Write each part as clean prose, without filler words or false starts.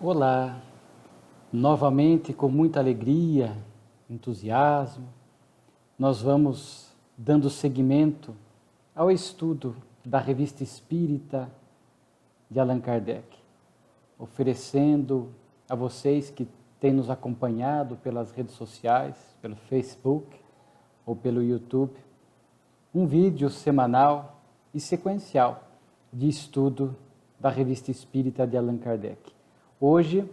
Olá, novamente com muita alegria, entusiasmo, nós vamos dando seguimento ao estudo da Revista Espírita de Allan Kardec, oferecendo a vocês que têm nos acompanhado pelas redes sociais, pelo Facebook ou pelo YouTube, um vídeo semanal e sequencial de estudo da Revista Espírita de Allan Kardec. Hoje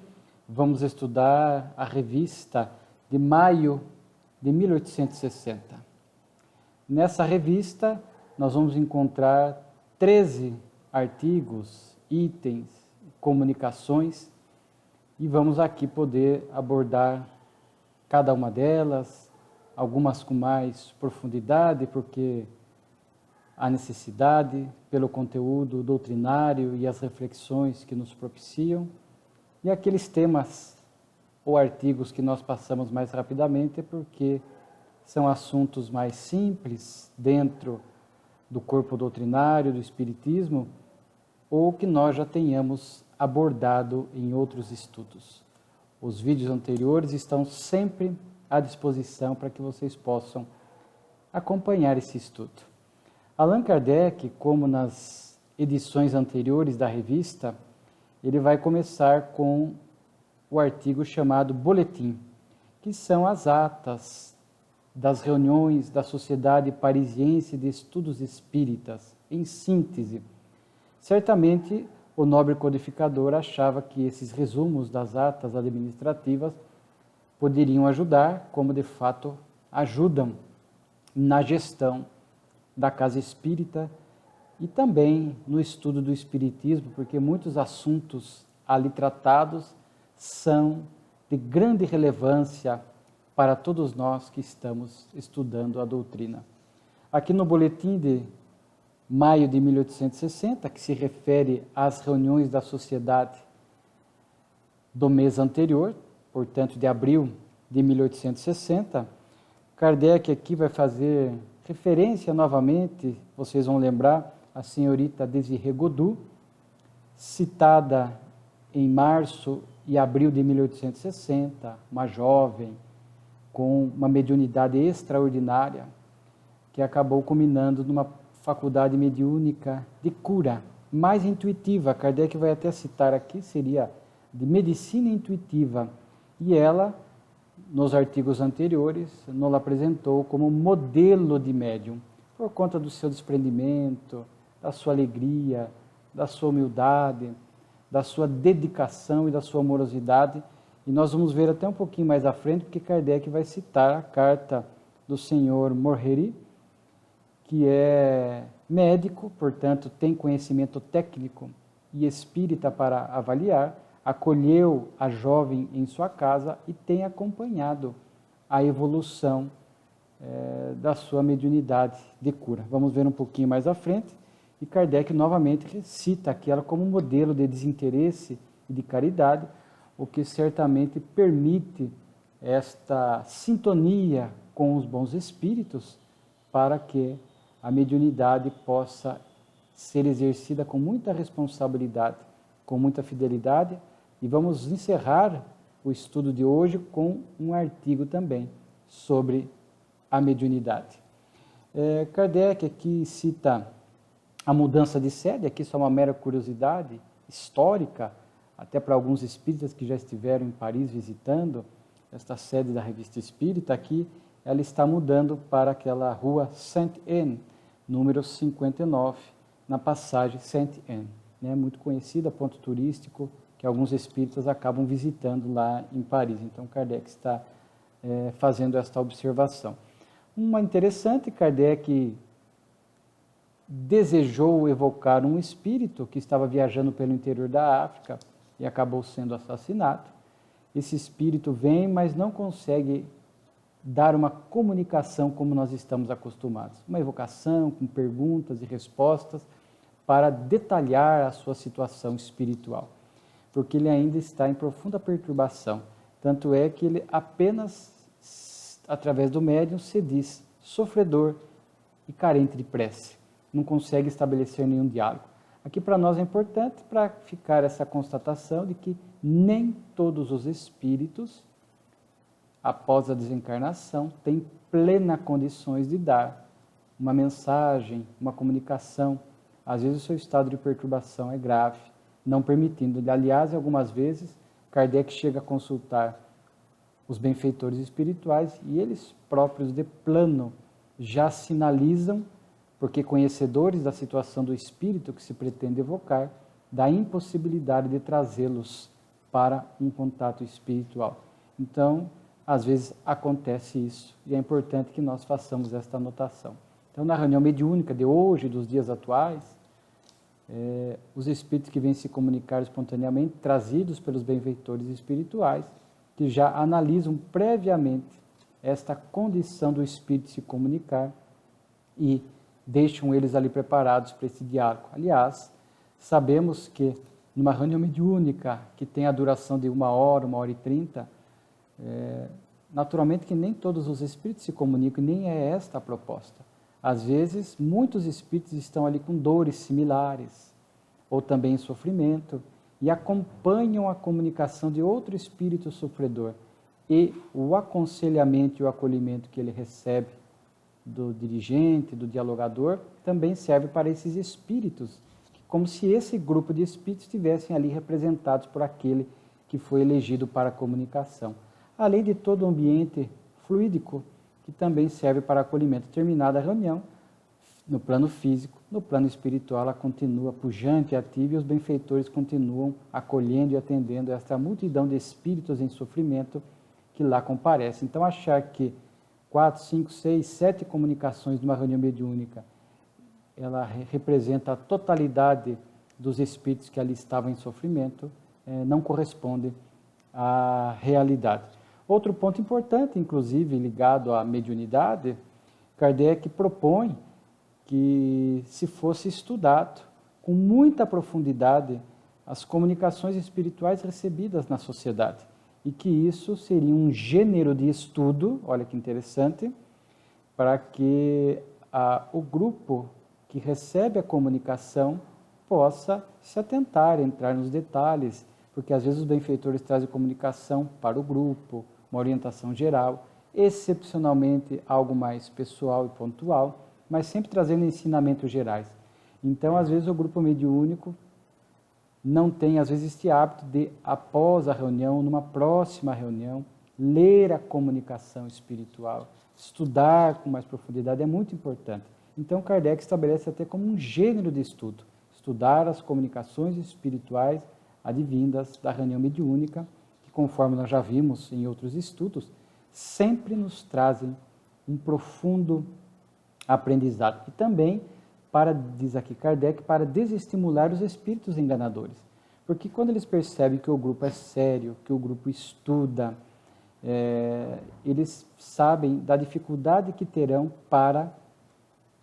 vamos estudar a revista de maio de 1860. Nessa revista nós vamos encontrar 13 artigos, itens, comunicações e vamos aqui poder abordar cada uma delas, algumas com mais profundidade, porque há necessidade pelo conteúdo doutrinário e as reflexões que nos propiciam. E aqueles temas ou artigos que nós passamos mais rapidamente é porque são assuntos mais simples dentro do corpo doutrinário do Espiritismo ou que nós já tenhamos abordado em outros estudos. Os vídeos anteriores estão sempre à disposição para que vocês possam acompanhar esse estudo. Allan Kardec, como nas edições anteriores da revista, ele vai começar com o artigo chamado Boletim, que são as atas das reuniões da Sociedade Parisiense de Estudos Espíritas, em síntese. Certamente, o nobre codificador achava que esses resumos das atas administrativas poderiam ajudar, como de fato ajudam na gestão da casa espírita e também no estudo do Espiritismo, porque muitos assuntos ali tratados são de grande relevância para todos nós que estamos estudando a doutrina. Aqui no boletim de maio de 1860, que se refere às reuniões da sociedade do mês anterior, portanto de abril de 1860, Kardec aqui vai fazer referência novamente, vocês vão lembrar, a senhorita Désirée Goudou, citada em março e abril de 1860, uma jovem com uma mediunidade extraordinária, que acabou culminando numa faculdade mediúnica de cura, mais intuitiva. Kardec vai até citar aqui, seria de medicina intuitiva, e ela, nos artigos anteriores, nos apresentou como modelo de médium, por conta do seu desprendimento, da sua alegria, da sua humildade, da sua dedicação e da sua amorosidade. E nós vamos ver até um pouquinho mais à frente, porque Kardec vai citar a carta do senhor Morheri, que é médico, portanto tem conhecimento técnico e espírita para avaliar, acolheu a jovem em sua casa e tem acompanhado a evolução da sua mediunidade de cura. Vamos ver um pouquinho mais à frente. E Kardec novamente cita aquela como modelo de desinteresse e de caridade, o que certamente permite esta sintonia com os bons espíritos para que a mediunidade possa ser exercida com muita responsabilidade, com muita fidelidade. E vamos encerrar o estudo de hoje com um artigo também sobre a mediunidade. Kardec aqui cita a mudança de sede, aqui só uma mera curiosidade histórica, até para alguns espíritas que já estiveram em Paris visitando esta sede da Revista Espírita, aqui ela está mudando para aquela rua Saint-Anne, número 59, na passagem Saint-Anne, né? Muito conhecida, ponto turístico, que alguns espíritas acabam visitando lá em Paris. Então, Kardec está fazendo esta observação. Uma interessante, Kardec desejou evocar um espírito que estava viajando pelo interior da África e acabou sendo assassinado. Esse espírito vem, mas não consegue dar uma comunicação como nós estamos acostumados. Uma evocação com perguntas e respostas para detalhar a sua situação espiritual, porque ele ainda está em profunda perturbação. Tanto é que ele apenas, através do médium, se diz sofredor e carente de prece. Não consegue estabelecer nenhum diálogo. Aqui para nós é importante para ficar essa constatação de que nem todos os espíritos, após a desencarnação, têm plena condições de dar uma mensagem, uma comunicação. Às vezes o seu estado de perturbação é grave, não permitindo. Aliás, algumas vezes, Kardec chega a consultar os benfeitores espirituais e eles próprios de plano já sinalizam, porque conhecedores da situação do espírito que se pretende evocar, da impossibilidade de trazê-los para um contato espiritual. Então, às vezes acontece isso e é importante que nós façamos esta anotação. Então, na reunião mediúnica de hoje, dos dias atuais, os espíritos que vêm se comunicar espontaneamente, trazidos pelos benfeitores espirituais, que já analisam previamente esta condição do espírito se comunicar e deixam eles ali preparados para esse diálogo. Aliás, sabemos que numa reunião mediúnica que tem a duração de 1 hora, 1 hora e 30, naturalmente que nem todos os espíritos se comunicam, nem é esta a proposta. Às vezes, muitos espíritos estão ali com dores similares, ou também em sofrimento, e acompanham a comunicação de outro espírito sofredor. E o aconselhamento e o acolhimento que ele recebe do dirigente, do dialogador, também serve para esses espíritos, como se esse grupo de espíritos estivessem ali representados por aquele que foi elegido para a comunicação. Além de todo o ambiente fluídico, que também serve para acolhimento. Terminada a reunião, no plano físico, no plano espiritual, ela continua pujante e ativa e os benfeitores continuam acolhendo e atendendo esta multidão de espíritos em sofrimento que lá comparecem. Então, achar que 4, 5, 6, 7 comunicações de uma reunião mediúnica, ela representa a totalidade dos espíritos que ali estavam em sofrimento, não corresponde à realidade. Outro ponto importante, inclusive ligado à mediunidade, Kardec propõe que se fosse estudado com muita profundidade as comunicações espirituais recebidas na sociedade e que isso seria um gênero de estudo, olha que interessante, para que o grupo que recebe a comunicação possa se atentar, entrar nos detalhes, porque às vezes os benfeitores trazem comunicação para o grupo, uma orientação geral, excepcionalmente algo mais pessoal e pontual, mas sempre trazendo ensinamentos gerais. Então, às vezes, o grupo mediúnico não tem, às vezes, este hábito de, após a reunião, numa próxima reunião, ler a comunicação espiritual, estudar com mais profundidade, é muito importante. Então, Kardec estabelece até como um gênero de estudo, estudar as comunicações espirituais advindas da reunião mediúnica, que, conforme nós já vimos em outros estudos, sempre nos trazem um profundo aprendizado. E também, diz aqui Kardec, para desestimular os espíritos enganadores. Porque quando eles percebem que o grupo é sério, que o grupo estuda, eles sabem da dificuldade que terão para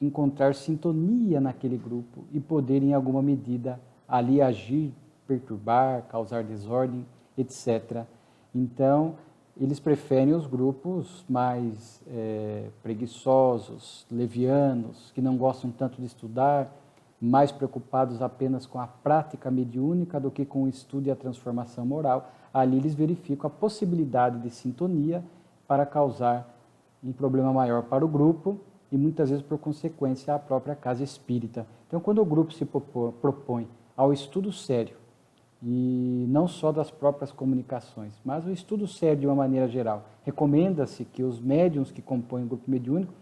encontrar sintonia naquele grupo e poder, em alguma medida, ali agir, perturbar, causar desordem, etc. Então, eles preferem os grupos mais preguiçosos, levianos, que não gostam tanto de estudar, mais preocupados apenas com a prática mediúnica do que com o estudo e a transformação moral. Ali eles verificam a possibilidade de sintonia para causar um problema maior para o grupo e muitas vezes, por consequência, a própria casa espírita. Então, quando o grupo se propõe ao estudo sério, e não só das próprias comunicações, mas o estudo sério de uma maneira geral. Recomenda-se que os médiuns que compõem o grupo mediúnico,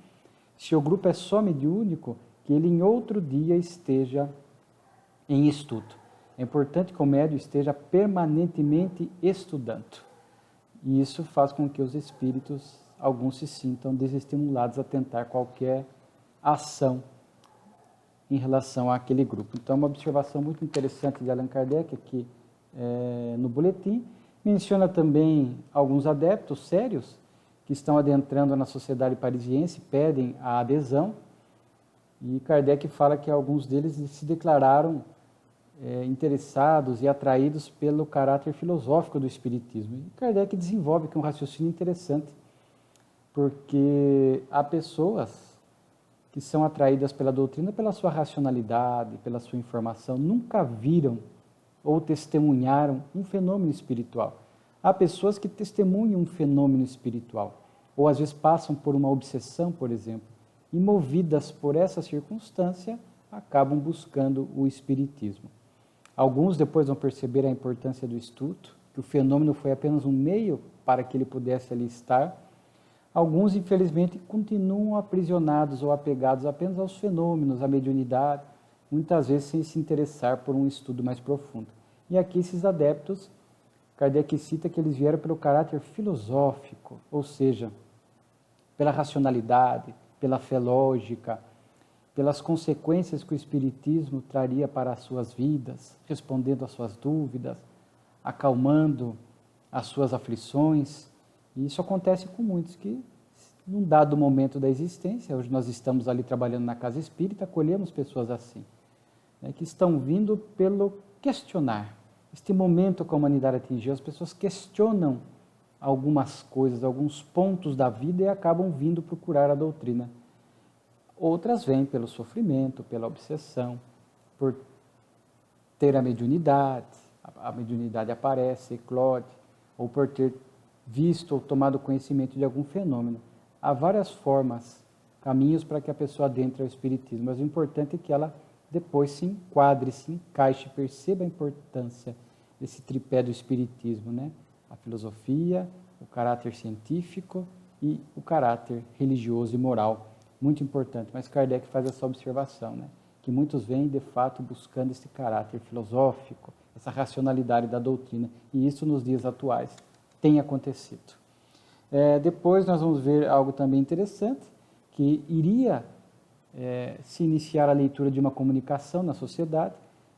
se o grupo é só mediúnico, que ele em outro dia esteja em estudo. É importante que o médium esteja permanentemente estudando. E isso faz com que os espíritos, alguns se sintam desestimulados a tentar qualquer ação em relação àquele grupo. Então, uma observação muito interessante de Allan Kardec aqui no boletim. Menciona também alguns adeptos sérios que estão adentrando na sociedade parisiense, pedem a adesão, e Kardec fala que alguns deles se declararam interessados e atraídos pelo caráter filosófico do Espiritismo. E Kardec desenvolve aqui um raciocínio interessante, porque há pessoas que são atraídas pela doutrina pela sua racionalidade, pela sua informação, nunca viram ou testemunharam um fenômeno espiritual. Há pessoas que testemunham um fenômeno espiritual, ou às vezes passam por uma obsessão, por exemplo, e movidas por essa circunstância, acabam buscando o espiritismo. Alguns depois vão perceber a importância do estudo, que o fenômeno foi apenas um meio para que ele pudesse ali estar. Alguns, infelizmente, continuam aprisionados ou apegados apenas aos fenômenos, à mediunidade, muitas vezes sem se interessar por um estudo mais profundo. E aqui esses adeptos, Kardec cita que eles vieram pelo caráter filosófico, ou seja, pela racionalidade, pela fé lógica, pelas consequências que o Espiritismo traria para as suas vidas, respondendo às suas dúvidas, acalmando as suas aflições. E isso acontece com muitos que, num dado momento da existência, hoje nós estamos ali trabalhando na casa espírita, acolhemos pessoas assim, né, que estão vindo pelo questionar. Este momento que a humanidade atingiu, as pessoas questionam algumas coisas, alguns pontos da vida e acabam vindo procurar a doutrina. Outras vêm pelo sofrimento, pela obsessão, por ter a mediunidade aparece, eclode, ou por ter visto ou tomado conhecimento de algum fenômeno. Há várias formas, caminhos para que a pessoa adentre ao Espiritismo, mas o importante é que ela depois se enquadre, se encaixe, perceba a importância desse tripé do Espiritismo, né? A filosofia, o caráter científico e o caráter religioso e moral. Muito importante, mas Kardec faz essa observação, né? Que muitos vêm, de fato, buscando esse caráter filosófico, essa racionalidade da doutrina, e isso nos dias atuais tem acontecido. Depois nós vamos ver algo também interessante, que iria se iniciar a leitura de uma comunicação na sociedade,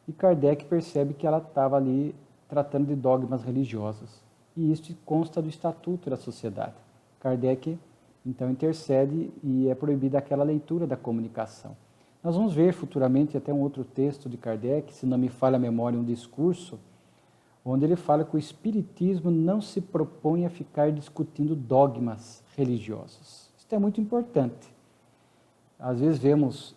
e Kardec percebe que ela estava ali tratando de dogmas religiosos, e isso consta do Estatuto da Sociedade. Kardec, então, intercede e é proibida aquela leitura da comunicação. Nós vamos ver futuramente até um outro texto de Kardec, se não me falha a memória, um discurso, onde ele fala que o Espiritismo não se propõe a ficar discutindo dogmas religiosos. Isso é muito importante. Às vezes vemos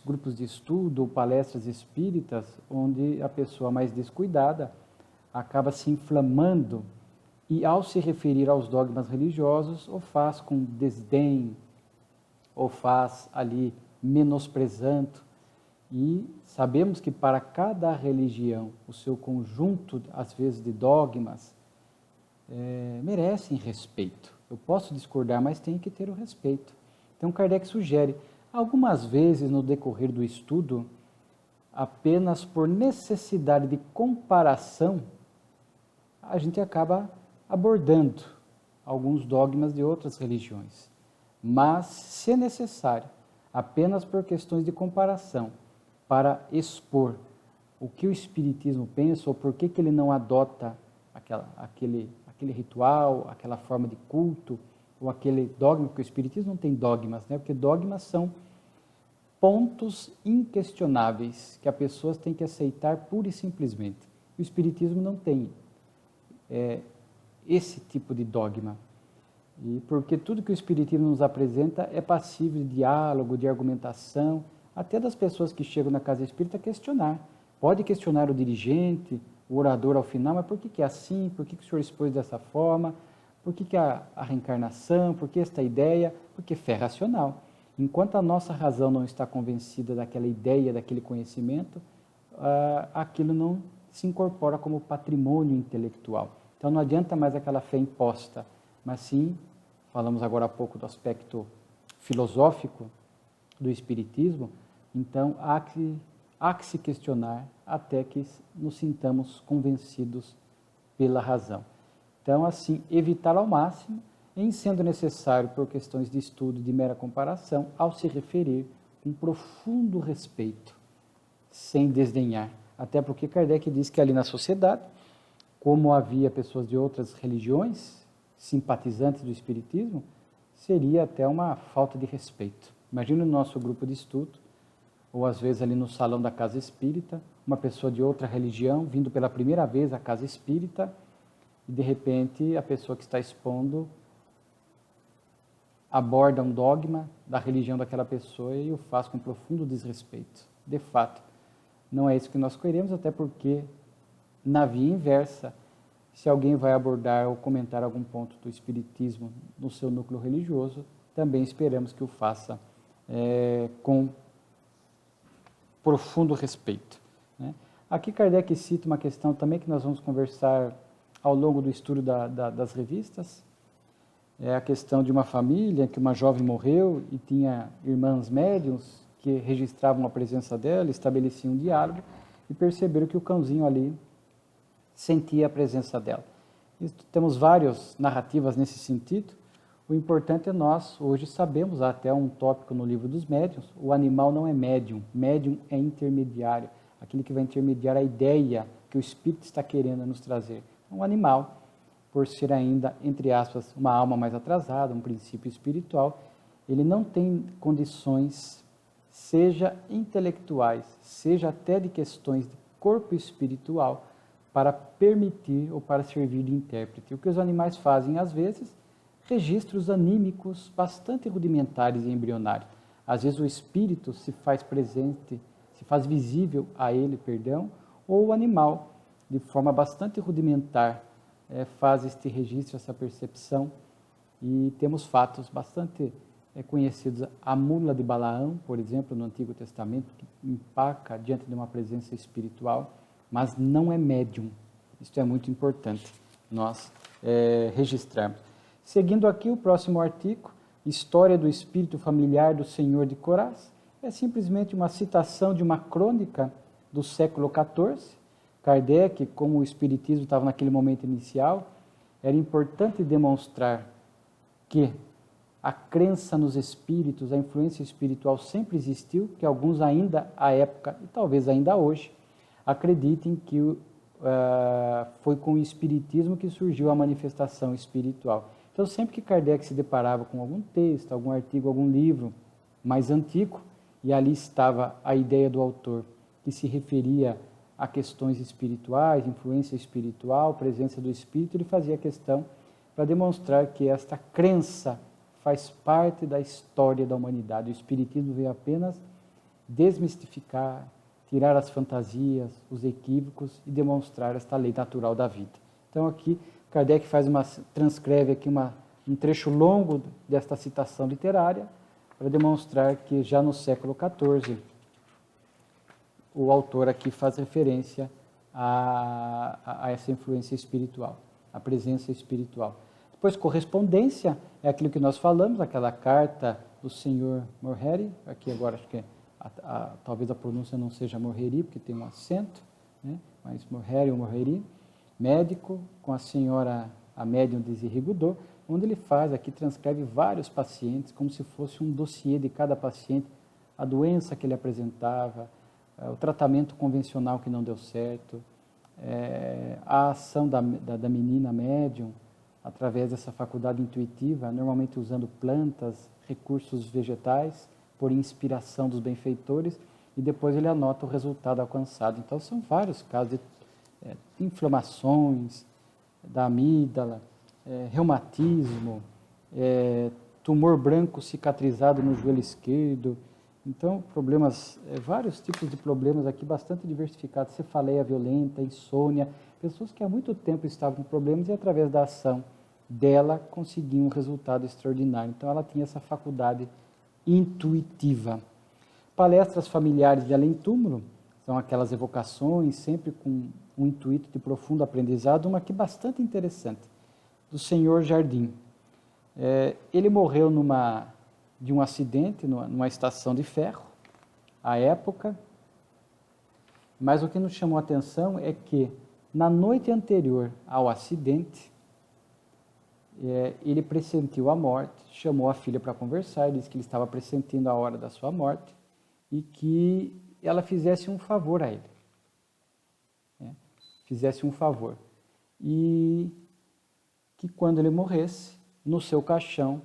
grupos de estudo ou palestras espíritas, onde a pessoa mais descuidada acaba se inflamando e, ao se referir aos dogmas religiosos, o faz com desdém, ou faz ali menosprezando. E sabemos que para cada religião, o seu conjunto, às vezes, de dogmas, merecem respeito. Eu posso discordar, mas tem que ter o respeito. Então, Kardec sugere, algumas vezes no decorrer do estudo, apenas por necessidade de comparação, a gente acaba abordando alguns dogmas de outras religiões. Mas, se é necessário, apenas por questões de comparação, para expor o que o Espiritismo pensa ou por que ele não adota aquele ritual, aquela forma de culto, ou aquele dogma, porque o Espiritismo não tem dogmas, né? Porque dogmas são pontos inquestionáveis que a pessoa tem que aceitar pura e simplesmente. O Espiritismo não tem esse tipo de dogma. E porque tudo que o Espiritismo nos apresenta é passível de diálogo, de argumentação, até das pessoas que chegam na casa espírita questionar. Pode questionar o dirigente, o orador ao final, mas por que é assim? Por que o senhor expôs dessa forma? Por que a reencarnação? Por que esta ideia? Porque fé racional. Enquanto a nossa razão não está convencida daquela ideia, daquele conhecimento, aquilo não se incorpora como patrimônio intelectual. Então não adianta mais aquela fé imposta, mas sim, falamos agora há pouco do aspecto filosófico do Espiritismo, então há que se questionar até que nos sintamos convencidos pela razão. Então, assim, evitar ao máximo, em sendo necessário por questões de estudo, de mera comparação, ao se referir com profundo respeito, sem desdenhar. Até porque Kardec diz que ali na sociedade, como havia pessoas de outras religiões, simpatizantes do Espiritismo, seria até uma falta de respeito. Imagina o nosso grupo de estudo, ou às vezes ali no salão da casa espírita, uma pessoa de outra religião vindo pela primeira vez à casa espírita, e de repente a pessoa que está expondo aborda um dogma da religião daquela pessoa e o faz com profundo desrespeito. De fato, não é isso que nós queremos, até porque, na via inversa, se alguém vai abordar ou comentar algum ponto do Espiritismo no seu núcleo religioso, também esperamos que o faça com profundo respeito, né? Aqui Kardec cita uma questão também que nós vamos conversar ao longo do estudo das revistas. É a questão de uma família que uma jovem morreu e tinha irmãs médiuns que registravam a presença dela, estabeleciam um diálogo e perceberam que o cãozinho ali sentia a presença dela. Temos várias narrativas nesse sentido. O importante é nós, hoje sabemos, há até um tópico no livro dos médiuns, o animal não é médium, médium é intermediário, aquele que vai intermediar a ideia que o espírito está querendo nos trazer. Um animal, por ser ainda, entre aspas, uma alma mais atrasada, um princípio espiritual, ele não tem condições, seja intelectuais, seja até de questões de corpo espiritual, para permitir ou para servir de intérprete. O que os animais fazem, às vezes, registros anímicos bastante rudimentares e embrionários. Às vezes o espírito se faz presente, se faz visível a ele, ou o animal, de forma bastante rudimentar, faz este registro, essa percepção, e temos fatos bastante conhecidos. A mula de Balaão, por exemplo, no Antigo Testamento, que empaca diante de uma presença espiritual, mas não é médium. Isto é muito importante nós registrarmos. Seguindo aqui o próximo artigo, História do Espírito Familiar do Senhor de Corás, é simplesmente uma citação de uma crônica do século XIV. Kardec, como o Espiritismo estava naquele momento inicial, era importante demonstrar que a crença nos espíritos, a influência espiritual sempre existiu, que alguns ainda à época, e talvez ainda hoje, acreditem que foi com o Espiritismo que surgiu a manifestação espiritual. Então, sempre que Kardec se deparava com algum texto, algum artigo, algum livro mais antigo, e ali estava a ideia do autor, que se referia a questões espirituais, influência espiritual, presença do Espírito, ele fazia questão para demonstrar que esta crença faz parte da história da humanidade. O Espiritismo veio apenas desmistificar, tirar as fantasias, os equívocos e demonstrar esta lei natural da vida. Então aqui Kardec transcreve aqui um trecho longo desta citação literária para demonstrar que já no século XIV o autor aqui faz referência a essa influência espiritual, a presença espiritual. Depois, correspondência é aquilo que nós falamos, aquela carta do senhor Morheri, aqui agora acho que talvez a pronúncia não seja Morheri, porque tem um acento, né? Mas Morheri ou Morheri, médico, com a senhora, a médium Desirê Goudot, onde ele aqui transcreve vários pacientes, como se fosse um dossiê de cada paciente, a doença que ele apresentava, o tratamento convencional que não deu certo, a ação da menina médium, através dessa faculdade intuitiva, normalmente usando plantas, recursos vegetais, por inspiração dos benfeitores, e depois ele anota o resultado alcançado. Então, são vários casos de inflamações da amígdala, reumatismo, tumor branco cicatrizado no joelho esquerdo. Então, problemas, vários tipos de problemas aqui bastante diversificados, cefaleia violenta, insônia, pessoas que há muito tempo estavam com problemas e através da ação dela conseguiam um resultado extraordinário. Então, ela tinha essa faculdade intuitiva. Palestras familiares de além-túmulo, são aquelas evocações, sempre com um intuito de profundo aprendizado, uma aqui bastante interessante, do senhor Jardim. Ele morreu de um acidente numa estação de ferro, à época, mas o que nos chamou a atenção é que, na noite anterior ao acidente, ele pressentiu a morte, chamou a filha para conversar, disse que ele estava pressentindo a hora da sua morte e que ela fizesse um favor a ele. Fizesse um favor. E que quando ele morresse, no seu caixão,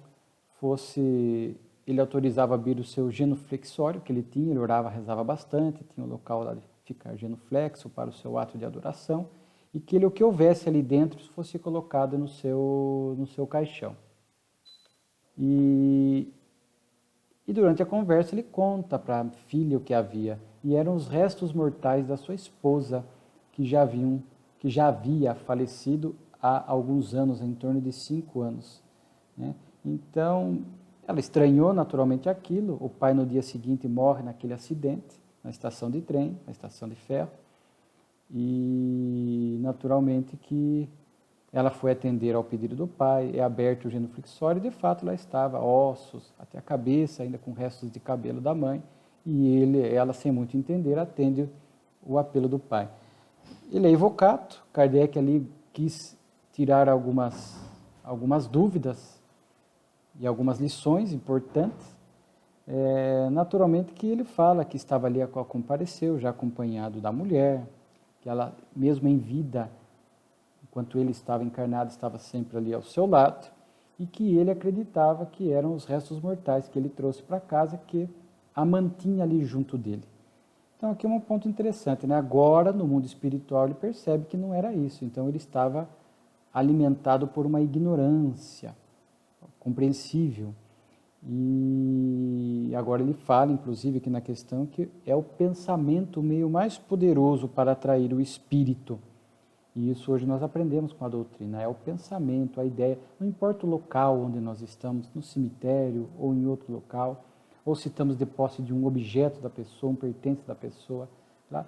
ele autorizava abrir o seu genuflexório que ele tinha, ele orava, rezava bastante, tinha um local lá de ficar genuflexo para o seu ato de adoração, e que o que houvesse ali dentro fosse colocado no seu caixão. E durante a conversa ele conta para a filha o que havia, e eram os restos mortais da sua esposa, que já havia falecido há alguns anos, em torno de 5 anos. Né? Então, ela estranhou naturalmente aquilo. O pai no dia seguinte morre naquele acidente, na estação de trem, na estação de ferro, e naturalmente que ela foi atender ao pedido do pai, é aberto o genuflexório, e de fato lá estava, ossos, até a cabeça, ainda com restos de cabelo da mãe, e ela sem muito entender, atende o apelo do pai. Ele é evocado, Kardec ali quis tirar algumas dúvidas e algumas lições importantes. Naturalmente que ele fala que estava ali, compareceu, já acompanhado da mulher, que ela, mesmo em vida, enquanto ele estava encarnado, estava sempre ali ao seu lado, e que ele acreditava que eram os restos mortais que ele trouxe para casa, que a mantinha ali junto dele. Então aqui é um ponto interessante, né? Agora, no mundo espiritual, ele percebe que não era isso, então ele estava alimentado por uma ignorância compreensível. E agora ele fala, inclusive, aqui na questão, que é o pensamento o meio mais poderoso para atrair o espírito. E isso hoje nós aprendemos com a doutrina, é o pensamento, a ideia, não importa o local onde nós estamos, no cemitério ou em outro local, ou se estamos de posse de um objeto da pessoa, um pertence da pessoa. Tá?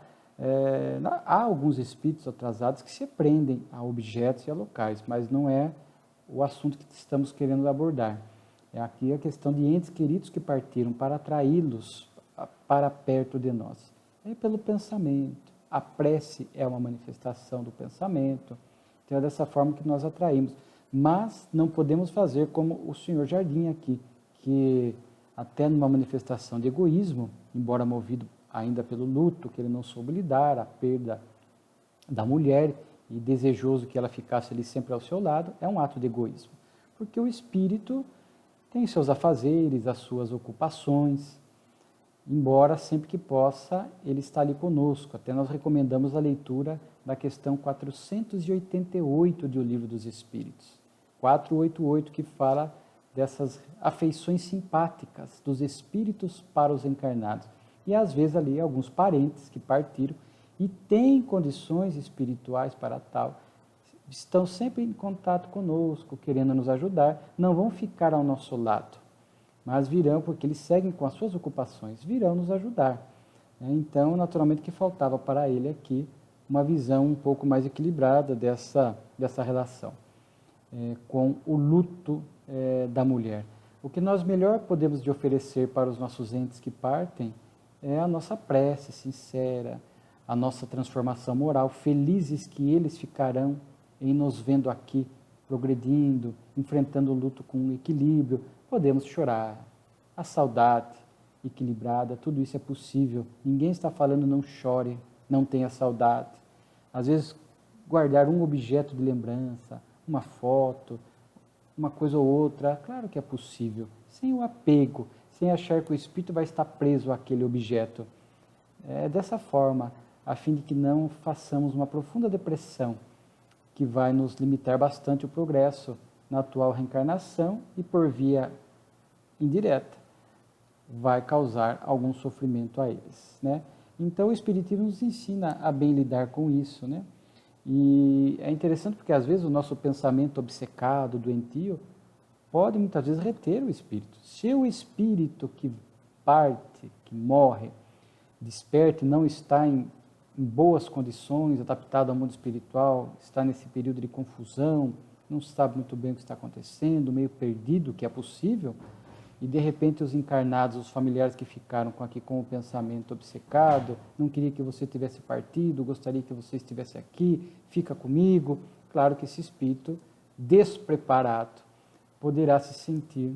Há alguns espíritos atrasados que se prendem a objetos e a locais, mas não é o assunto que estamos querendo abordar. É aqui a questão de entes queridos que partiram para atraí-los para perto de nós. É pelo pensamento. A prece é uma manifestação do pensamento. Então é dessa forma que nós atraímos. Mas não podemos fazer como o senhor Jardim aqui, que até numa manifestação de egoísmo, embora movido ainda pelo luto, que ele não soube lidar, a perda da mulher, e desejoso que ela ficasse ali sempre ao seu lado, é um ato de egoísmo. Porque o espírito tem seus afazeres, as suas ocupações, embora sempre que possa, ele está ali conosco. Até nós recomendamos a leitura da questão 488 do Livro dos Espíritos. 488, que fala dessas afeições simpáticas dos espíritos para os encarnados. E às vezes ali alguns parentes que partiram e têm condições espirituais para tal, estão sempre em contato conosco, querendo nos ajudar, não vão ficar ao nosso lado, mas virão, porque eles seguem com as suas ocupações, virão nos ajudar. Então, naturalmente que faltava para ele aqui uma visão um pouco mais equilibrada dessa relação com o luto da mulher. O que nós melhor podemos de oferecer para os nossos entes que partem é a nossa prece sincera, a nossa transformação moral, felizes que eles ficarão em nos vendo aqui, progredindo, enfrentando o luto com equilíbrio. Podemos chorar, a saudade equilibrada, tudo isso é possível. Ninguém está falando não chore, não tenha saudade. Às vezes, guardar um objeto de lembrança, uma foto, uma coisa ou outra, claro que é possível, sem o apego, sem achar que o espírito vai estar preso àquele objeto. É dessa forma, a fim de que não façamos uma profunda depressão, que vai nos limitar bastante o progresso na atual reencarnação e, por via indireta, vai causar algum sofrimento a eles. Né? Então, o Espiritismo nos ensina a bem lidar com isso. Né? E é interessante porque, às vezes, o nosso pensamento obcecado, doentio, pode muitas vezes reter o espírito. Se o espírito que parte, que morre, desperta e não está em boas condições, adaptado ao mundo espiritual, está nesse período de confusão, não sabe muito bem o que está acontecendo, meio perdido, que é possível, e de repente os encarnados, os familiares que ficaram aqui com o pensamento obcecado, não queria que você tivesse partido, gostaria que você estivesse aqui, fica comigo. Claro que esse espírito despreparado poderá se sentir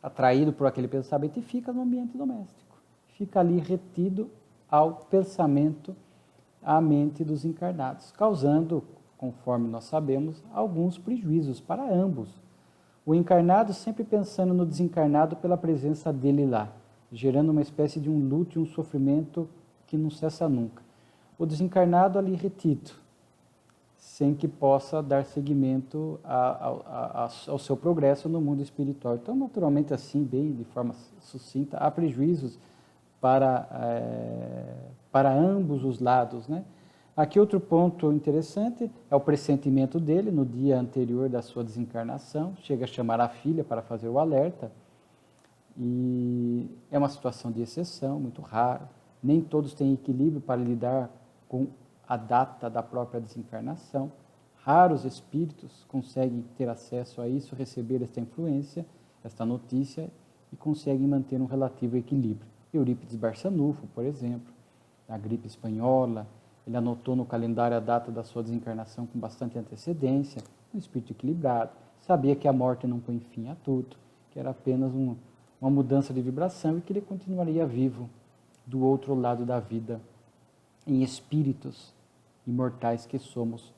atraído por aquele pensamento e fica no ambiente doméstico, fica ali retido ao pensamento, à mente dos encarnados, causando, conforme nós sabemos, alguns prejuízos para ambos. O encarnado sempre pensando no desencarnado pela presença dele lá, gerando uma espécie de um luto e um sofrimento que não cessa nunca. O desencarnado ali retido, sem que possa dar seguimento ao seu progresso no mundo espiritual. Então, naturalmente, assim, bem de forma sucinta, há prejuízos para ambos os lados, né? Aqui outro ponto interessante é o pressentimento dele no dia anterior da sua desencarnação, chega a chamar a filha para fazer o alerta, e é uma situação de exceção, muito rara, nem todos têm equilíbrio para lidar com a data da própria desencarnação, raros espíritos conseguem ter acesso a isso, receber esta influência, esta notícia, e conseguem manter um relativo equilíbrio. Eurípides Barçanufo, por exemplo, a gripe espanhola, ele anotou no calendário a data da sua desencarnação com bastante antecedência, um espírito equilibrado, sabia que a morte não põe fim a tudo, que era apenas uma mudança de vibração e que ele continuaria vivo do outro lado da vida, em espíritos imortais que somos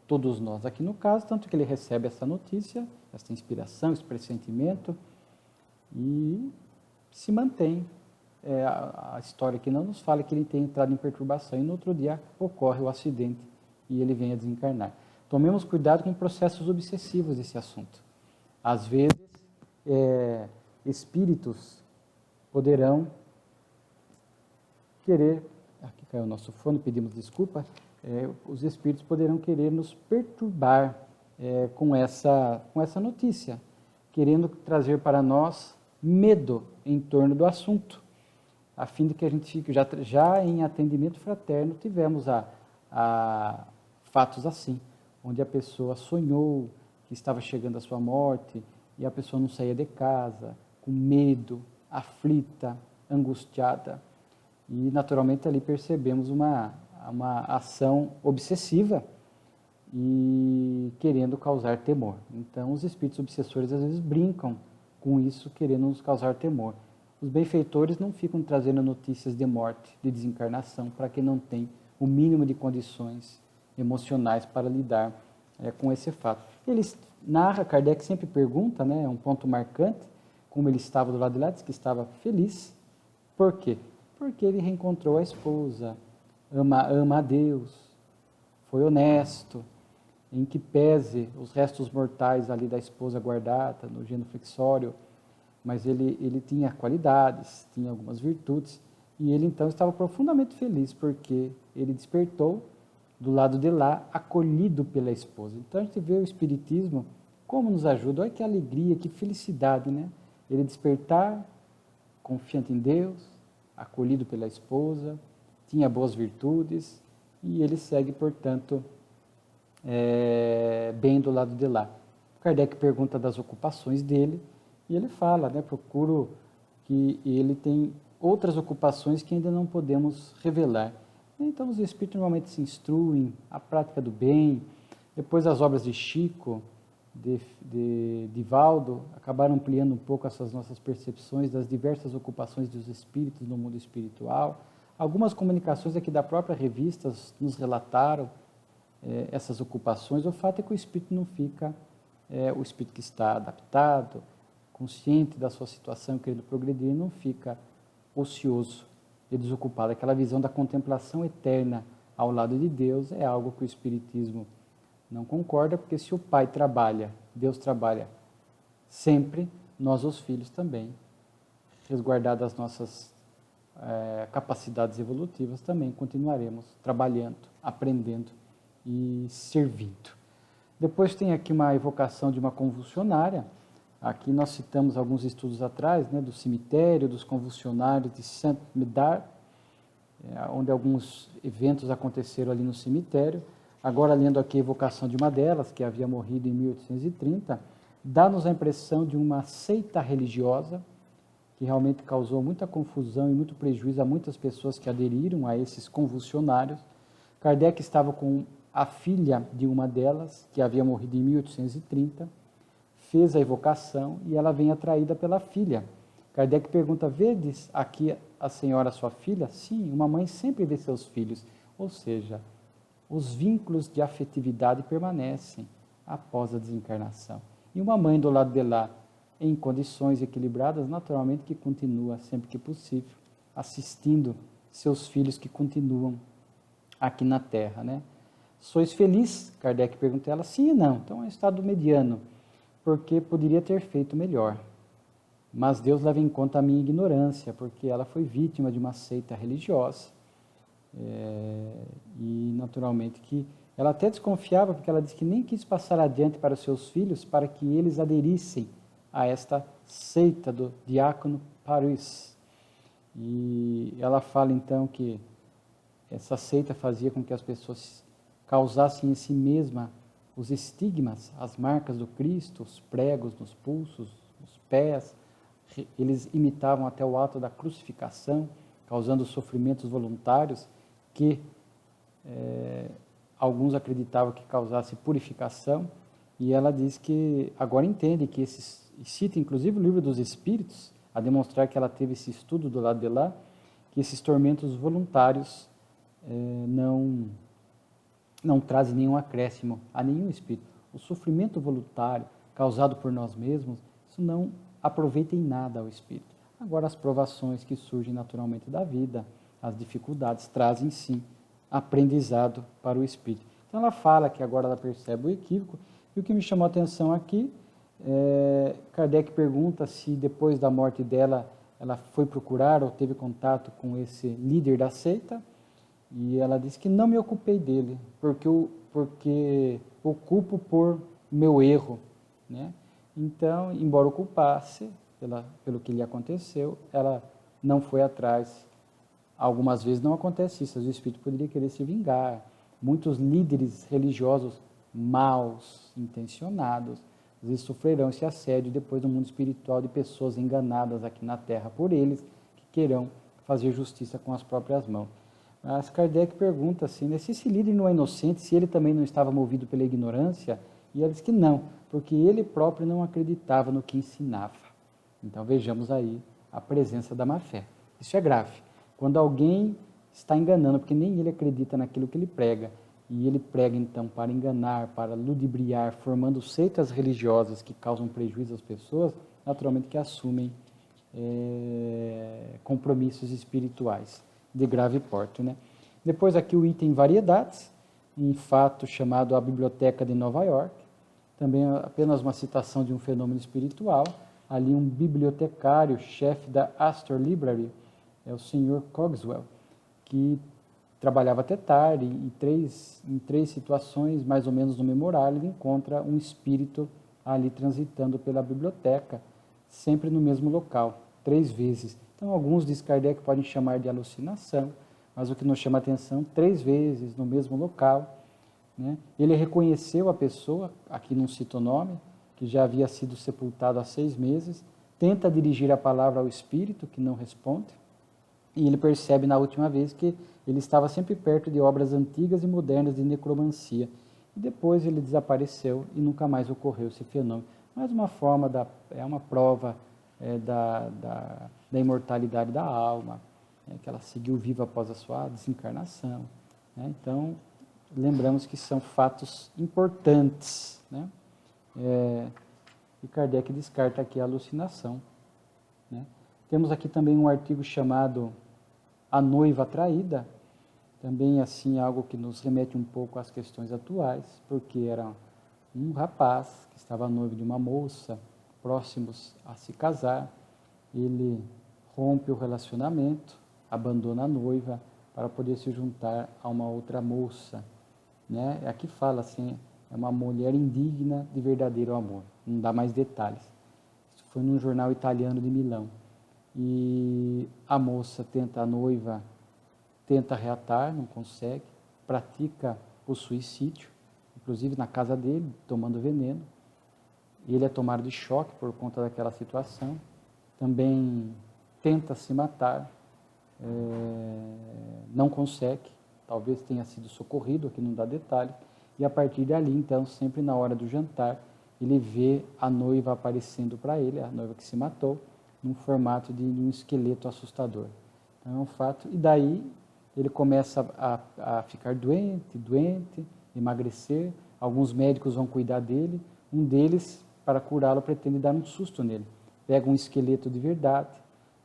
todos nós. Aqui no caso, tanto que ele recebe essa notícia, essa inspiração, esse pressentimento, e se mantém. A história que não nos fala que ele tem entrado em perturbação e no outro dia ocorre o acidente e ele vem a desencarnar. Tomemos cuidado com processos obsessivos desse assunto. Às vezes, espíritos poderão querer, aqui caiu o nosso fone, pedimos desculpa, os espíritos poderão querer nos perturbar com essa notícia, querendo trazer para nós medo em torno do assunto, a fim de que a gente fique, já em atendimento fraterno, tivemos fatos assim, onde a pessoa sonhou que estava chegando a sua morte e a pessoa não saía de casa, com medo, aflita, angustiada. E, naturalmente, ali percebemos uma ação obsessiva e querendo causar temor. Então, os espíritos obsessores, às vezes, brincam com isso, querendo nos causar temor. Os benfeitores não ficam trazendo notícias de morte, de desencarnação, para quem não tem o mínimo de condições emocionais para lidar com esse fato. Ele narra, Kardec sempre pergunta, né, é um ponto marcante, como ele estava do lado de lá, diz que estava feliz. Por quê? Porque ele reencontrou a esposa, ama a Deus, foi honesto, em que pese os restos mortais ali da esposa guardada no genuflexório, mas ele tinha qualidades, tinha algumas virtudes, e ele então estava profundamente feliz, porque ele despertou do lado de lá, acolhido pela esposa. Então a gente vê o Espiritismo como nos ajuda, olha que alegria, que felicidade, né? Ele despertar, confiante em Deus, acolhido pela esposa, tinha boas virtudes, e ele segue, portanto, bem do lado de lá. Kardec pergunta das ocupações dele, e ele fala, né, procuro que ele tem outras ocupações que ainda não podemos revelar. Então, os espíritos normalmente se instruem, a prática do bem. Depois, as obras de Chico, de Divaldo, acabaram ampliando um pouco essas nossas percepções das diversas ocupações dos espíritos no mundo espiritual. Algumas comunicações aqui da própria revista nos relataram essas ocupações. O fato é que o espírito não fica, o espírito que está adaptado, consciente da sua situação, querendo progredir, não fica ocioso e desocupado. Aquela visão da contemplação eterna ao lado de Deus é algo que o Espiritismo não concorda, porque se o Pai trabalha, Deus trabalha sempre, nós, os filhos, também, resguardadas as nossas capacidades evolutivas, também continuaremos trabalhando, aprendendo e servindo. Depois tem aqui uma evocação de uma convulsionária. Aqui nós citamos alguns estudos atrás, né, do cemitério, dos convulsionários de Saint-Médard, onde alguns eventos aconteceram ali no cemitério. Agora, lendo aqui a evocação de uma delas, que havia morrido em 1830, dá-nos a impressão de uma seita religiosa, que realmente causou muita confusão e muito prejuízo a muitas pessoas que aderiram a esses convulsionários. Kardec estava com a filha de uma delas, que havia morrido em 1830, fez a evocação e ela vem atraída pela filha. Kardec pergunta, vedes aqui a senhora sua filha? Sim, uma mãe sempre vê seus filhos. Ou seja, os vínculos de afetividade permanecem após a desencarnação. E uma mãe do lado de lá, em condições equilibradas, naturalmente que continua, sempre que possível, assistindo seus filhos que continuam aqui na Terra, né? Sois feliz? Kardec perguntou a ela. Sim e não. Então é um estado mediano, porque poderia ter feito melhor. Mas Deus leva em conta a minha ignorância, porque ela foi vítima de uma seita religiosa. E naturalmente que ela até desconfiava, porque ela disse que nem quis passar adiante para os seus filhos, para que eles aderissem a esta seita do diácono Paris. E ela fala então que essa seita fazia com que as pessoas causassem em si mesma os estigmas, as marcas do Cristo, os pregos nos pulsos, nos pés. Eles imitavam até o ato da crucificação, causando sofrimentos voluntários que alguns acreditavam que causasse purificação. E ela diz que agora entende que esses, cita inclusive o livro dos Espíritos, a demonstrar que ela teve esse estudo do lado de lá, que esses tormentos voluntários não trazem nenhum acréscimo a nenhum espírito. O sofrimento voluntário causado por nós mesmos, isso não aproveita em nada ao espírito. Agora, as provações que surgem naturalmente da vida, as dificuldades, trazem sim aprendizado para o espírito. Então, ela fala que agora ela percebe o equívoco, e o que me chamou a atenção aqui, Kardec pergunta se depois da morte dela, ela foi procurar ou teve contato com esse líder da seita, e ela disse que não me ocupei dele, porque ocupo por meu erro, né? Então, embora ocupasse pelo que lhe aconteceu, ela não foi atrás. Algumas vezes não acontece isso, o espírito poderia querer se vingar. Muitos líderes religiosos maus intencionados, às vezes sofrerão esse assédio depois no mundo espiritual de pessoas enganadas aqui na Terra por eles, que querão fazer justiça com as próprias mãos. Mas Kardec pergunta assim, né, se esse líder não é inocente, se ele também não estava movido pela ignorância, e ela diz que não, porque ele próprio não acreditava no que ensinava. Então vejamos aí a presença da má-fé. Isso é grave. Quando alguém está enganando, porque nem ele acredita naquilo que ele prega, e ele prega então para enganar, para ludibriar, formando seitas religiosas que causam prejuízo às pessoas, naturalmente que assumem compromissos espirituais de grave porte, né? Depois aqui o item variedades, um fato chamado a Biblioteca de Nova York, também apenas uma citação de um fenômeno espiritual. Ali um bibliotecário, chefe da Astor Library, é o Sr. Cogswell, que trabalhava até tarde, e em três situações, mais ou menos no memorário, ele encontra um espírito ali transitando pela biblioteca, sempre no mesmo local, 3 vezes. Então, alguns diz Kardec podem chamar de alucinação, mas o que nos chama a atenção, 3 vezes no mesmo local, né? Ele reconheceu a pessoa, aqui não cito o nome, que já havia sido sepultado há 6 meses, tenta dirigir a palavra ao espírito, que não responde, e ele percebe na última vez que ele estava sempre perto de obras antigas e modernas de necromancia. E depois ele desapareceu e nunca mais ocorreu esse fenômeno. Mais uma forma, é uma prova da imortalidade da alma, que ela seguiu viva após a sua desencarnação. Né? Então, lembramos que são fatos importantes. Né? E Kardec descarta aqui a alucinação. Né? Temos aqui também um artigo chamado A Noiva Traída, também assim algo que nos remete um pouco às questões atuais, porque era um rapaz que estava noivo de uma moça, próximos a se casar, ele rompe o relacionamento, abandona a noiva para poder se juntar a uma outra moça. Né? Aqui fala assim, é uma mulher indigna de verdadeiro amor, não dá mais detalhes. Isso foi num jornal italiano de Milão. E a moça a noiva tenta reatar, não consegue, pratica o suicídio, inclusive na casa dele, tomando veneno. Ele é tomado de choque por conta daquela situação, também tenta se matar, não consegue, talvez tenha sido socorrido, aqui não dá detalhe, e a partir dali, então, sempre na hora do jantar, ele vê a noiva aparecendo para ele, a noiva que se matou, num formato de um esqueleto assustador. Então é um fato, e daí ele começa a ficar doente, emagrecer, alguns médicos vão cuidar dele, um deles, para curá-lo, pretende dar um susto nele. Pega um esqueleto de verdade,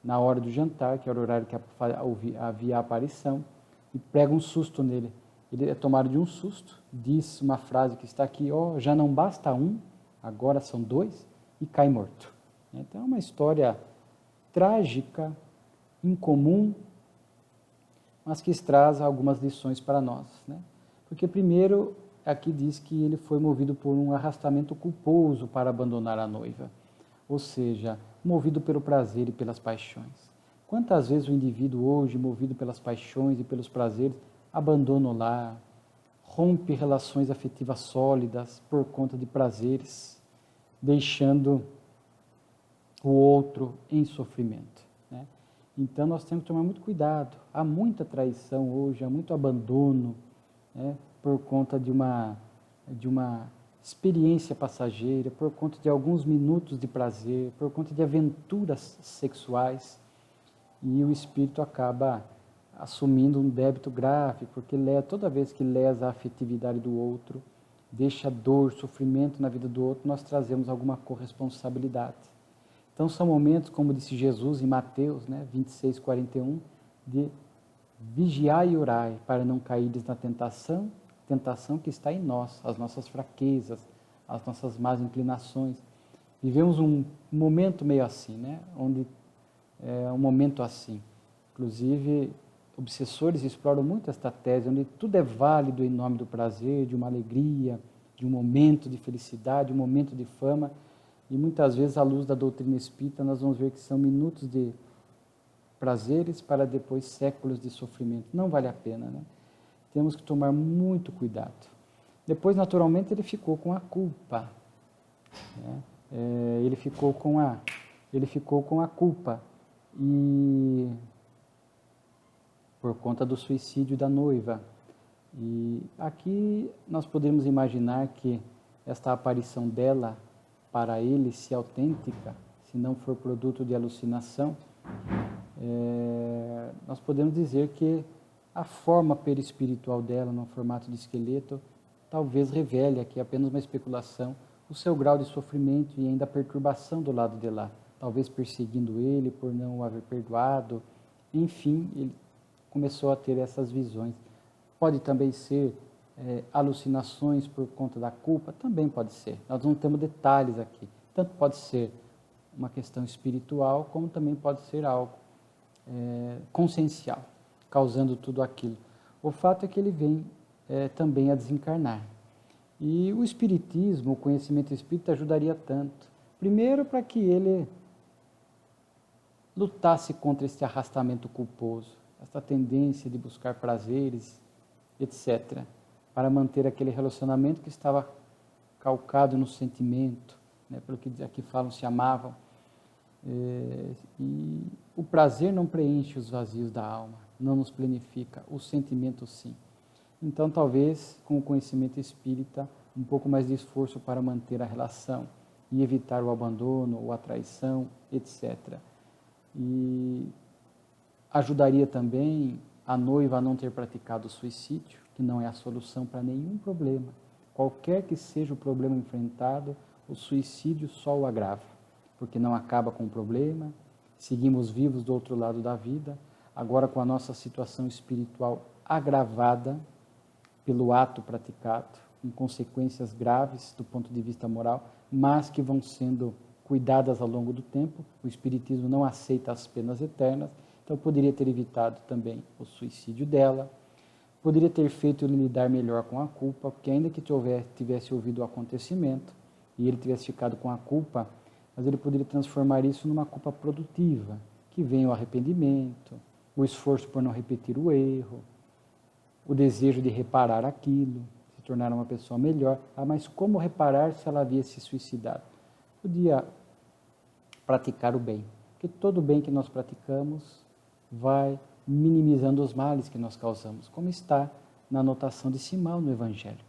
na hora do jantar, que era o horário que havia a aparição, e prega um susto nele. ele é tomado de um susto, diz uma frase que está aqui, já não basta um, agora são dois, e cai morto. Então é uma história trágica, incomum, mas que traz algumas lições para nós. Porque primeiro, aqui diz que ele foi movido por um arrastamento culposo para abandonar a noiva, ou seja, movido pelo prazer e pelas paixões. Quantas vezes o indivíduo hoje, movido pelas paixões e pelos prazeres, abandona o lar, rompe relações afetivas sólidas por conta de prazeres, deixando o outro em sofrimento. Então nós temos que tomar muito cuidado. Há muita traição hoje, há muito abandono, por conta de uma experiência passageira, por conta de alguns minutos de prazer, por conta de aventuras sexuais, e o espírito acaba assumindo um débito grave, porque toda vez que lesa a afetividade do outro, deixa dor, sofrimento na vida do outro, nós trazemos alguma corresponsabilidade. Então são momentos, como disse Jesus em Mateus 26:41, de vigiai e orai para não cairdes na tentação que está em nós, as nossas fraquezas, as nossas más inclinações. Vivemos um momento meio assim, onde é um momento assim. Inclusive, obsessores exploram muito esta tese, onde tudo é válido em nome do prazer, de uma alegria, de um momento de felicidade, um momento de fama. E muitas vezes, à luz da doutrina espírita, nós vamos ver que são minutos de prazeres para depois séculos de sofrimento. Não vale a pena, Temos que tomar muito cuidado. Depois, naturalmente, ele ficou com a culpa. Ele ficou com a culpa. E por conta do suicídio da noiva. E aqui nós podemos imaginar que esta aparição dela, para ele, se autêntica, se não for produto de alucinação, nós podemos dizer que a forma perispiritual dela, no formato de esqueleto, talvez revele, aqui apenas uma especulação, o seu grau de sofrimento e ainda a perturbação do lado de lá, talvez perseguindo ele por não o haver perdoado. Enfim, ele começou a ter essas visões. Pode também ser alucinações por conta da culpa, também pode ser. Nós não temos detalhes aqui. Tanto pode ser uma questão espiritual, como também pode ser algo consciencial, causando tudo aquilo. O fato é que ele vem também a desencarnar. E o espiritismo, o conhecimento espírita ajudaria tanto. Primeiro, para que ele lutasse contra esse arrastamento culposo, essa tendência de buscar prazeres, etc., para manter aquele relacionamento que estava calcado no sentimento, pelo que aqui falam, se amavam. E o prazer não preenche os vazios da alma, não nos plenifica, o sentimento sim. Então, talvez, com o conhecimento espírita, um pouco mais de esforço para manter a relação e evitar o abandono ou a traição, etc. E ajudaria também a noiva a não ter praticado o suicídio, que não é a solução para nenhum problema. Qualquer que seja o problema enfrentado, o suicídio só o agrava, porque não acaba com o problema, seguimos vivos do outro lado da vida, agora com a nossa situação espiritual agravada pelo ato praticado, com consequências graves do ponto de vista moral, mas que vão sendo cuidadas ao longo do tempo. O Espiritismo não aceita as penas eternas, então poderia ter evitado também o suicídio dela, poderia ter feito ele lidar melhor com a culpa, porque ainda que tivesse ouvido o acontecimento e ele tivesse ficado com a culpa, mas ele poderia transformar isso numa culpa produtiva, que vem o arrependimento, o esforço por não repetir o erro, o desejo de reparar aquilo, se tornar uma pessoa melhor. Mas como reparar se ela havia se suicidado? Podia praticar o bem, porque todo o bem que nós praticamos vai minimizando os males que nós causamos, como está na anotação de Simão no Evangelho.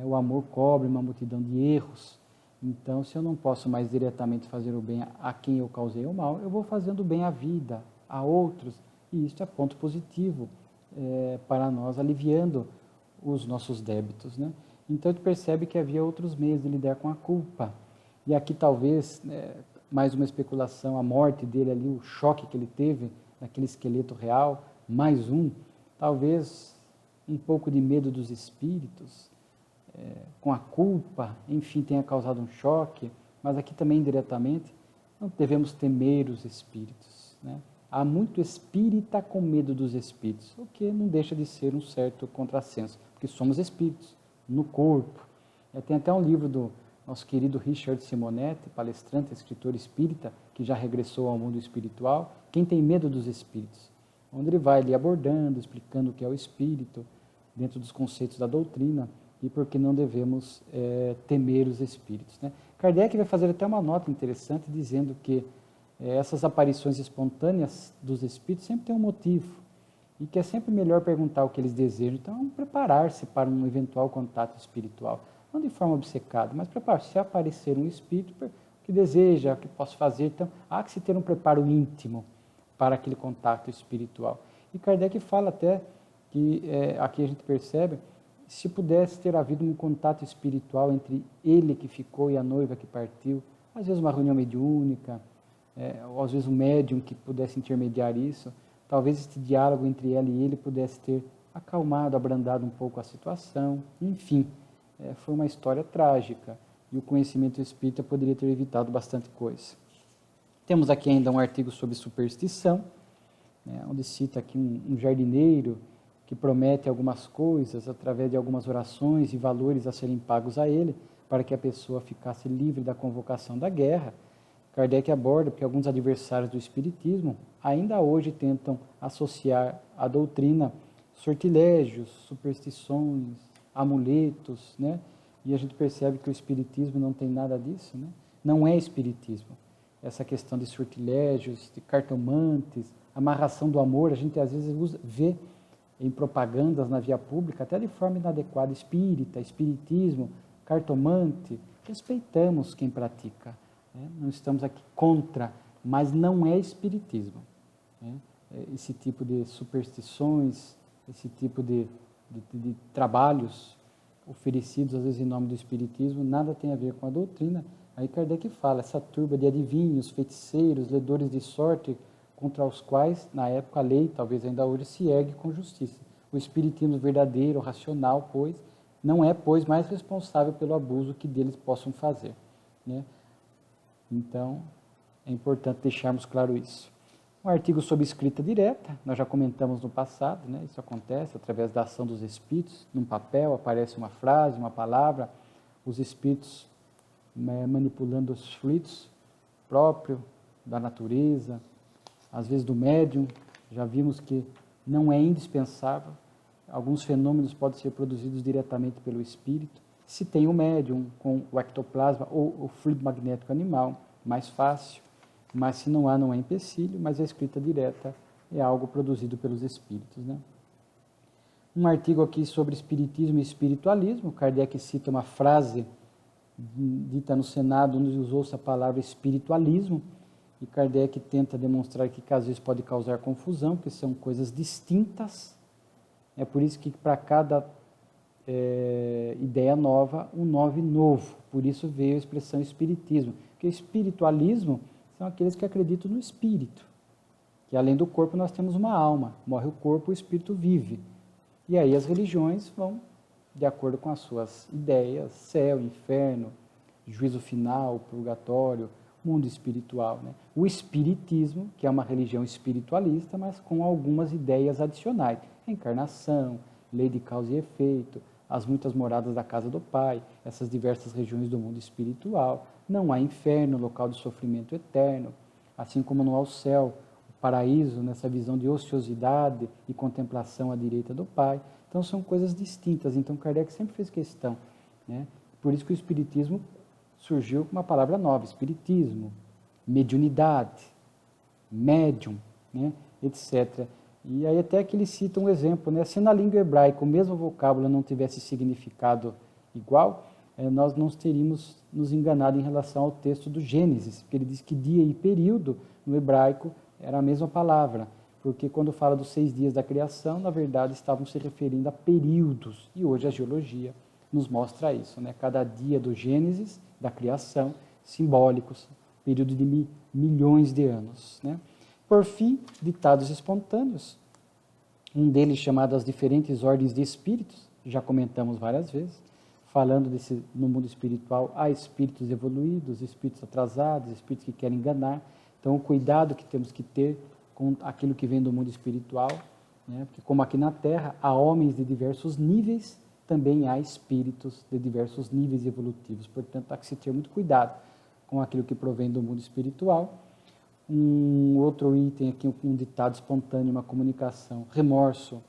O amor cobre uma multidão de erros. Então, se eu não posso mais diretamente fazer o bem a quem eu causei o mal, eu vou fazendo o bem à vida, a outros, e isso é ponto positivo para nós, aliviando os nossos débitos. Então, a gente percebe que havia outros meios de lidar com a culpa. E aqui talvez, mais uma especulação, a morte dele ali, o choque que ele teve naquele esqueleto real, mais um, talvez um pouco de medo dos espíritos, com a culpa, enfim, tenha causado um choque, mas aqui também indiretamente, não devemos temer os espíritos, né? Há muito espírita com medo dos espíritos, o que não deixa de ser um certo contrassenso, porque somos espíritos, no corpo. Tem até um livro do nosso querido Richard Simonetti, palestrante, escritor espírita, que já regressou ao mundo espiritual, Quem tem medo dos espíritos, onde ele vai ali abordando, explicando o que é o espírito, dentro dos conceitos da doutrina, e por que não devemos temer os espíritos, né? Kardec vai fazer até uma nota interessante, dizendo que essas aparições espontâneas dos espíritos sempre têm um motivo, e que é sempre melhor perguntar o que eles desejam. Então, preparar-se para um eventual contato espiritual, não de forma obcecada, mas preparar-se. Se aparecer um espírito, o que deseja, o que posso fazer, então há que se ter um preparo íntimo para aquele contato espiritual. E Kardec fala até que, aqui a gente percebe, se pudesse ter havido um contato espiritual entre ele que ficou e a noiva que partiu, às vezes uma reunião mediúnica, ou às vezes um médium que pudesse intermediar isso, talvez este diálogo entre ela e ele pudesse ter acalmado, abrandado um pouco a situação. Enfim, foi uma história trágica e o conhecimento espírita poderia ter evitado bastante coisa. Temos aqui ainda um artigo sobre superstição, onde cita aqui um jardineiro que promete algumas coisas através de algumas orações e valores a serem pagos a ele, para que a pessoa ficasse livre da convocação da guerra. Kardec aborda que alguns adversários do espiritismo ainda hoje tentam associar à doutrina sortilégios, superstições, amuletos, né? E a gente percebe que o espiritismo não tem nada disso, né? Não é espiritismo. Essa questão de sortilégios, de cartomantes, amarração do amor, a gente às vezes vê em propagandas na via pública, até de forma inadequada, espírita, espiritismo, cartomante. Respeitamos quem pratica, né? Não estamos aqui contra, mas não é espiritismo, né? Esse tipo de superstições, esse tipo de trabalhos oferecidos às vezes em nome do espiritismo, nada tem a ver com a doutrina. Aí Kardec fala, essa turba de adivinhos, feiticeiros, ledores de sorte, contra os quais, na época, a lei, talvez ainda hoje, se ergue com justiça. O espiritismo verdadeiro, racional, pois, não é, pois, mais responsável pelo abuso que deles possam fazer, né? Então, é importante deixarmos claro isso. Um artigo sobre escrita direta, nós já comentamos no passado, né? Isso acontece através da ação dos espíritos. Num papel aparece uma frase, uma palavra, os espíritos manipulando os fluidos próprios da natureza, às vezes do médium. Já vimos que não é indispensável, alguns fenômenos podem ser produzidos diretamente pelo espírito. Se tem o médium com o ectoplasma ou o fluido magnético animal, mais fácil, mas se não há, não é empecilho, mas a escrita direta é algo produzido pelos espíritos, né? Um artigo aqui sobre espiritismo e espiritualismo, Kardec cita uma frase dita no Senado, onde usou-se a palavra espiritualismo, e Kardec tenta demonstrar que às vezes pode causar confusão, porque são coisas distintas. É por isso que para cada ideia nova, um nome novo. Por isso veio a expressão espiritismo. Porque espiritualismo são aqueles que acreditam no espírito, que além do corpo nós temos uma alma. Morre o corpo, o espírito vive. E aí as religiões vão de acordo com as suas ideias, céu, inferno, juízo final, purgatório, mundo espiritual, né? O espiritismo, que é uma religião espiritualista, mas com algumas ideias adicionais. Reencarnação, lei de causa e efeito, as muitas moradas da casa do Pai, essas diversas regiões do mundo espiritual. Não há inferno, local de sofrimento eterno, assim como não há o céu, o paraíso, nessa visão de ociosidade e contemplação à direita do Pai. Então são coisas distintas. Então Kardec sempre fez questão, né? Por isso que o espiritismo surgiu com uma palavra nova, espiritismo, mediunidade, médium, né, etc. E aí até que ele cita um exemplo, né? Se na língua hebraica o mesmo vocábulo não tivesse significado igual, nós não teríamos nos enganado em relação ao texto do Gênesis, porque ele diz que dia e período no hebraico era a mesma palavra, porque quando fala dos 6 dias da criação, na verdade estavam se referindo a períodos, e hoje a geologia nos mostra isso, né? Cada dia do Gênesis, da criação, simbólicos, período de milhões de anos, né? Por fim, ditados espontâneos. um deles chamado As Diferentes Ordens de Espíritos, já comentamos várias vezes, falando no mundo espiritual, há espíritos evoluídos, espíritos atrasados, espíritos que querem enganar. Então, o cuidado que temos que ter com aquilo que vem do mundo espiritual, né? Porque como aqui na Terra há homens de diversos níveis, também há espíritos de diversos níveis evolutivos. Portanto, há que se ter muito cuidado com aquilo que provém do mundo espiritual. Um outro item aqui, um ditado espontâneo, uma comunicação, remorso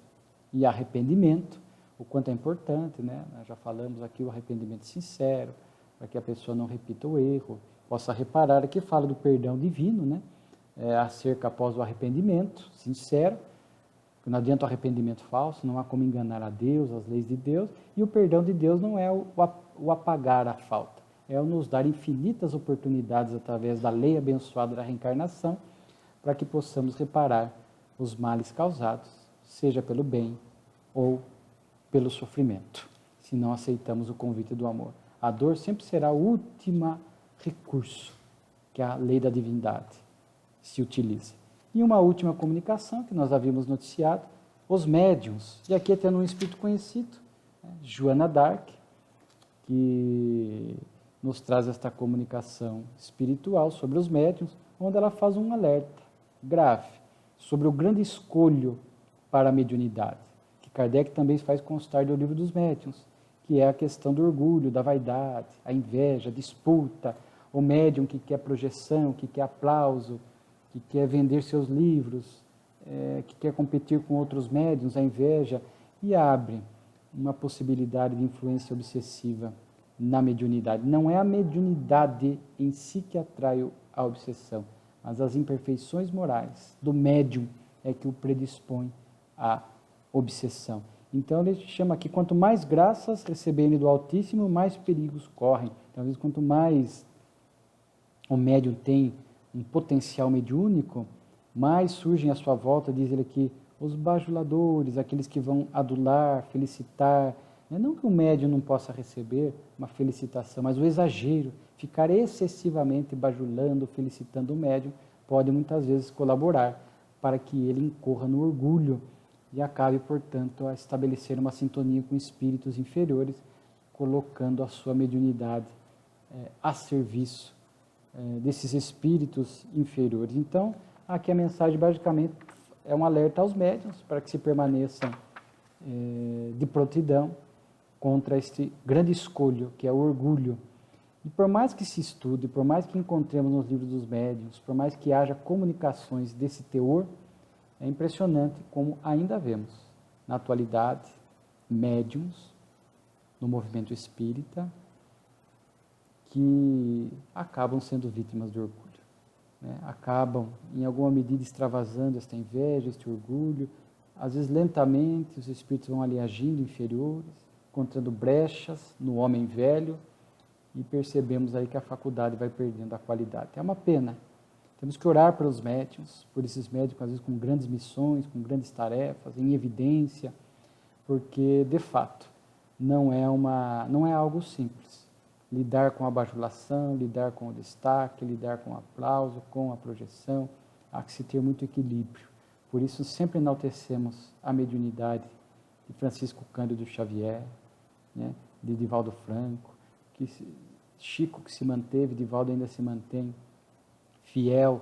e arrependimento, o quanto é importante, né? Nós já falamos aqui o arrependimento sincero, para que a pessoa não repita o erro, possa reparar. Aqui fala do perdão divino, né? Acerca após o arrependimento sincero, porque não adianta o arrependimento falso, não há como enganar a Deus, as leis de Deus, e o perdão de Deus não é o apagar a falta, é o nos dar infinitas oportunidades através da lei abençoada da reencarnação, para que possamos reparar os males causados, seja pelo bem ou pelo sofrimento, se não aceitamos o convite do amor. A dor sempre será o último recurso que a lei da divindade se utiliza. E uma última comunicação que nós havíamos noticiado, os médiuns. E aqui tendo um espírito conhecido, Joana d'Arc, que nos traz esta comunicação espiritual sobre os médiuns, onde ela faz um alerta grave sobre o grande escolho para a mediunidade, que Kardec também faz constar do Livro dos Médiuns, que é a questão do orgulho, da vaidade, a inveja, a disputa, o médium que quer projeção, que quer aplauso, que quer vender seus livros, que quer competir com outros médiuns, a inveja, e abre uma possibilidade de influência obsessiva na mediunidade. Não é a mediunidade em si que atrai a obsessão, mas as imperfeições morais do médium é que o predispõe à obsessão. Então ele chama aqui, quanto mais graças receberem do Altíssimo, mais perigos correm. Então, às vezes, quanto mais o médium tem um potencial mediúnico, mais surgem à sua volta, diz ele aqui, os bajuladores, aqueles que vão adular, felicitar. Não que o médium não possa receber uma felicitação, mas o exagero, ficar excessivamente bajulando, felicitando o médium, pode muitas vezes colaborar para que ele incorra no orgulho e acabe, portanto, a estabelecer uma sintonia com espíritos inferiores, colocando a sua mediunidade a serviço desses espíritos inferiores. Então, aqui a mensagem basicamente é um alerta aos médiuns para que se permaneçam de prontidão contra este grande escolho, que é o orgulho. E por mais que se estude, por mais que encontremos nos livros dos médiuns, por mais que haja comunicações desse teor, é impressionante como ainda vemos, na atualidade, médiuns no movimento espírita que acabam sendo vítimas do orgulho, né? Acabam, em alguma medida, extravasando esta inveja, este orgulho. Às vezes, lentamente, os espíritos vão ali agindo inferiores, encontrando brechas no homem velho, e percebemos aí que a faculdade vai perdendo a qualidade. É uma pena. Temos que orar pelos médiuns, por esses médicos, às vezes, com grandes missões, com grandes tarefas, em evidência, porque, de fato, não é algo simples. Lidar com a bajulação, lidar com o destaque, lidar com o aplauso, com a projeção, há que se ter muito equilíbrio. Por isso, sempre enaltecemos a mediunidade de Francisco Cândido Xavier, né, de Divaldo Franco, Chico que se manteve, Divaldo ainda se mantém fiel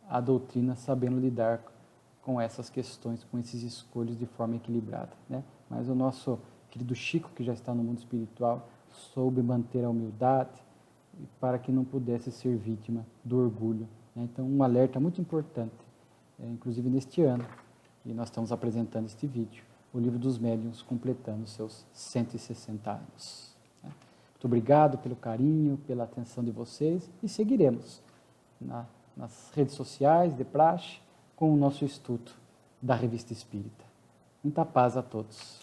à doutrina, sabendo lidar com essas questões, com esses escolhos de forma equilibrada, né? Mas o nosso querido Chico, que já está no mundo espiritual, soube manter a humildade para que não pudesse ser vítima do orgulho, né? Então, um alerta muito importante, inclusive neste ano, e nós estamos apresentando este vídeo, o Livro dos Médiuns completando seus 160 anos. Né? Muito obrigado pelo carinho, pela atenção de vocês, e seguiremos nas redes sociais, de praxe, com o nosso estudo da Revista Espírita. Muita paz a todos.